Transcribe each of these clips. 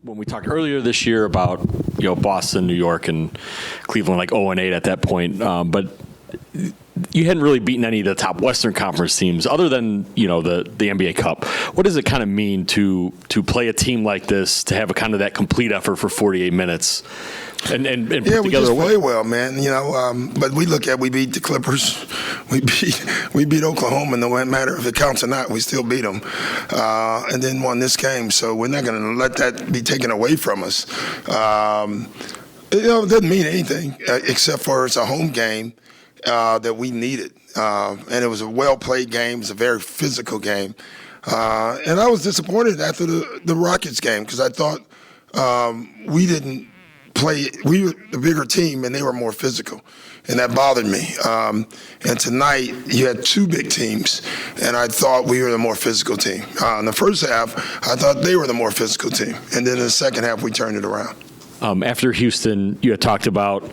when we talked earlier this year about, Boston, New York, and Cleveland, like 0-8 at that point, but you hadn't really beaten any of the top Western Conference teams other than, the NBA Cup. What does it kind of mean to play a team like this, to have a kind of that complete effort for 48 minutes? And put yeah, we together just play well, man. But we beat the Clippers, we beat Oklahoma. No matter if it counts or not, we still beat them, and then won this game. So we're not going to let that be taken away from us. It doesn't mean anything except for it's a home game that we needed, and it was a well played game. It was a very physical game, and I was disappointed after the Rockets game because I thought we didn't play. We were the bigger team, and they were more physical, and that bothered me. And tonight, you had two big teams, and I thought we were the more physical team. In the first half, I thought they were the more physical team, and then in the second half, we turned it around. After Houston, you had talked about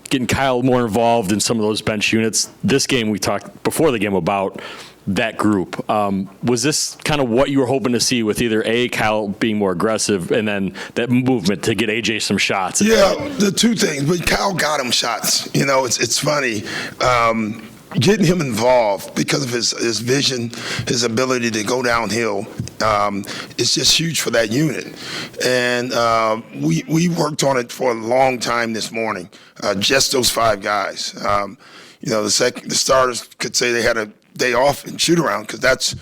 getting Kyle more involved in some of those bench units. This game, we talked before the game about that group. Was this kind of what you were hoping to see with either Kyle being more aggressive and then that movement to get AJ some shots? Yeah, the two things. But Kyle got him shots. It's funny. Getting him involved because of his vision, his ability to go downhill, is just huge for that unit. And we worked on it for a long time this morning, just those five guys. The starters could say they had a day off and shoot around because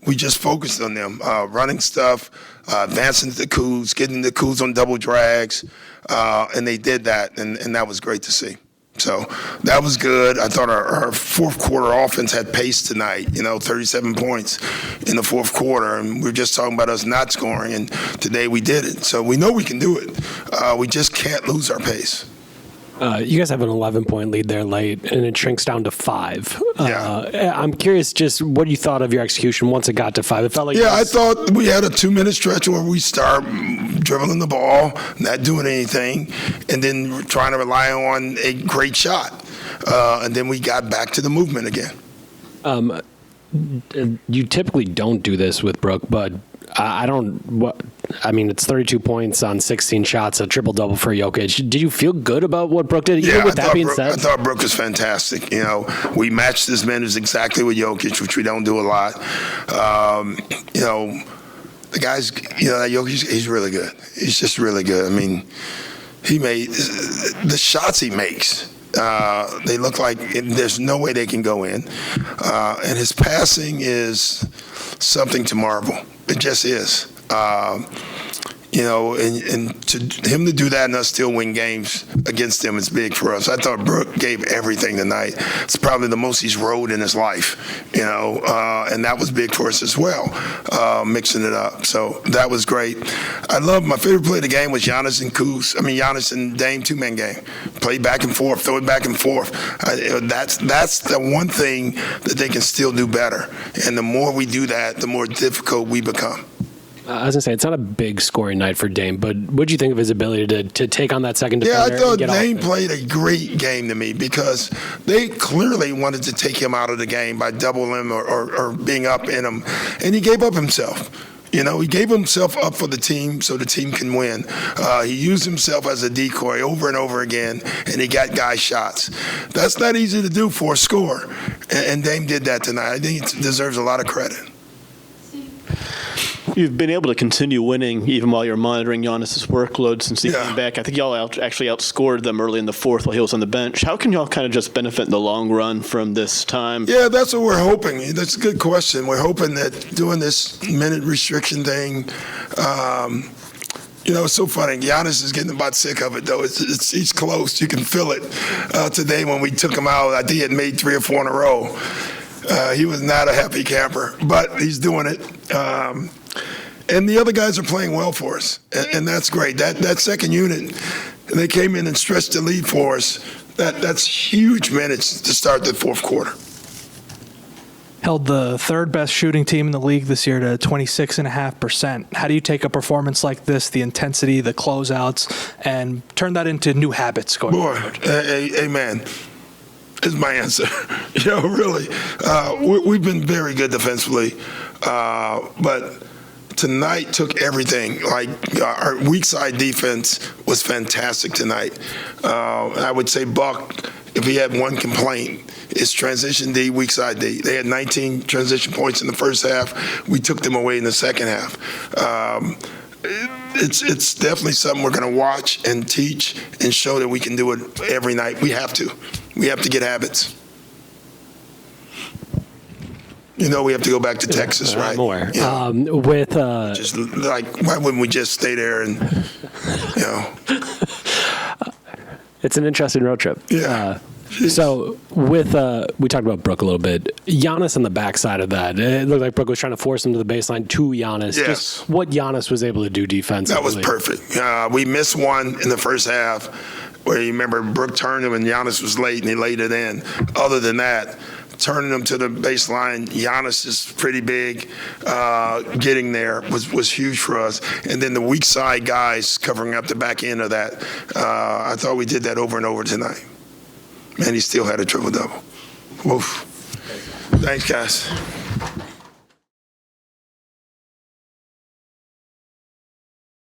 we just focused on them, running stuff, advancing to the coups, getting the coups on double drags, and they did that, and that was great to see. So that was good. I thought our fourth quarter offense had pace tonight, 37 points in the fourth quarter. And we were just talking about us not scoring, and today we did it. So we know we can do it. We just can't lose our pace. You guys have an 11-point lead there late, and it shrinks down to 5. Yeah. I'm curious just what you thought of your execution once it got to 5. It felt like I thought we had a 2-minute stretch where we start dribbling the ball, not doing anything, and then trying to rely on a great shot. And then we got back to the movement again. You typically don't do this with Brook, but it's 32 points on 16 shots, a triple-double for Jokic. Did you feel good about what Brook did? Yeah, with that being said? I thought Brook was fantastic. We matched his minutes exactly with Jokic, which we don't do a lot. The guy's, Jokic, he's really good. He's just really good. I mean, he made the shots he makes. They look like there's no way they can go in. And his passing is something to marvel. It just is. And to him to do that and us still win games against them is big for us. I thought Brook gave everything tonight. It's probably the most he's rode in his life, and that was big for us as well, mixing it up. So that was great. My favorite play of the game was Giannis and Dame two-man game. Play back and forth, throw it back and forth. That's the one thing that they can still do better. And the more we do that, the more difficult we become. I was going to say, it's not a big scoring night for Dame, but what do you think of his ability to take on that second defender? Yeah, I thought Dame played a great game to me because they clearly wanted to take him out of the game by doubling him or being up in him, and he gave up himself. He gave himself up for the team so the team can win. He used himself as a decoy over and over again, and he got guys shots. That's not easy to do for a scorer, and Dame did that tonight. I think he deserves a lot of credit. You've been able to continue winning even while you're monitoring Giannis' workload since he came back. I think y'all actually outscored them early in the fourth while he was on the bench. How can y'all kind of just benefit in the long run from this time? Yeah, that's what we're hoping. That's a good question. We're hoping that doing this minute restriction thing, it's so funny. Giannis is getting about sick of it, though. He's close. You can feel it. Today when we took him out, I think he had made 3 or 4 in a row. He was not a happy camper, but he's doing it. And the other guys are playing well for us, and that's great. That second unit, they came in and stretched the lead for us. That's huge minutes to start the fourth quarter. Held the third best shooting team in the league this year to 26.5%. How do you take a performance like this, the intensity, the closeouts, and turn that into new habits going forward? Amen. Is my answer. Really. We've been very good defensively, but tonight took everything. Like our weak side defense was fantastic tonight. I would say Buck, if he had one complaint, it's transition D, weak side D. They had 19 transition points in the first half. We took them away in the second half. It's definitely something we're going to watch and teach and show that we can do it every night. We have to. We have to get habits. You know, we have to go back to Texas, right? I'm aware. Yeah. With Just like, why wouldn't we just stay there and, you know? it's an interesting road trip. Yeah. So with we talked about Brook a little bit. Giannis on the backside of that, it looked like Brook was trying to force him to the baseline to Giannis. Yes. Just what Giannis was able to do defensively. That was perfect. We missed one in the first half where you remember Brook turned him and Giannis was late and he laid it in. Other than that, turning them to the baseline, Giannis is pretty big. Getting there was huge for us. And then the weak side guys covering up the back end of that. I thought we did that over and over tonight. Man, he still had a triple-double. Woof. Thanks, guys.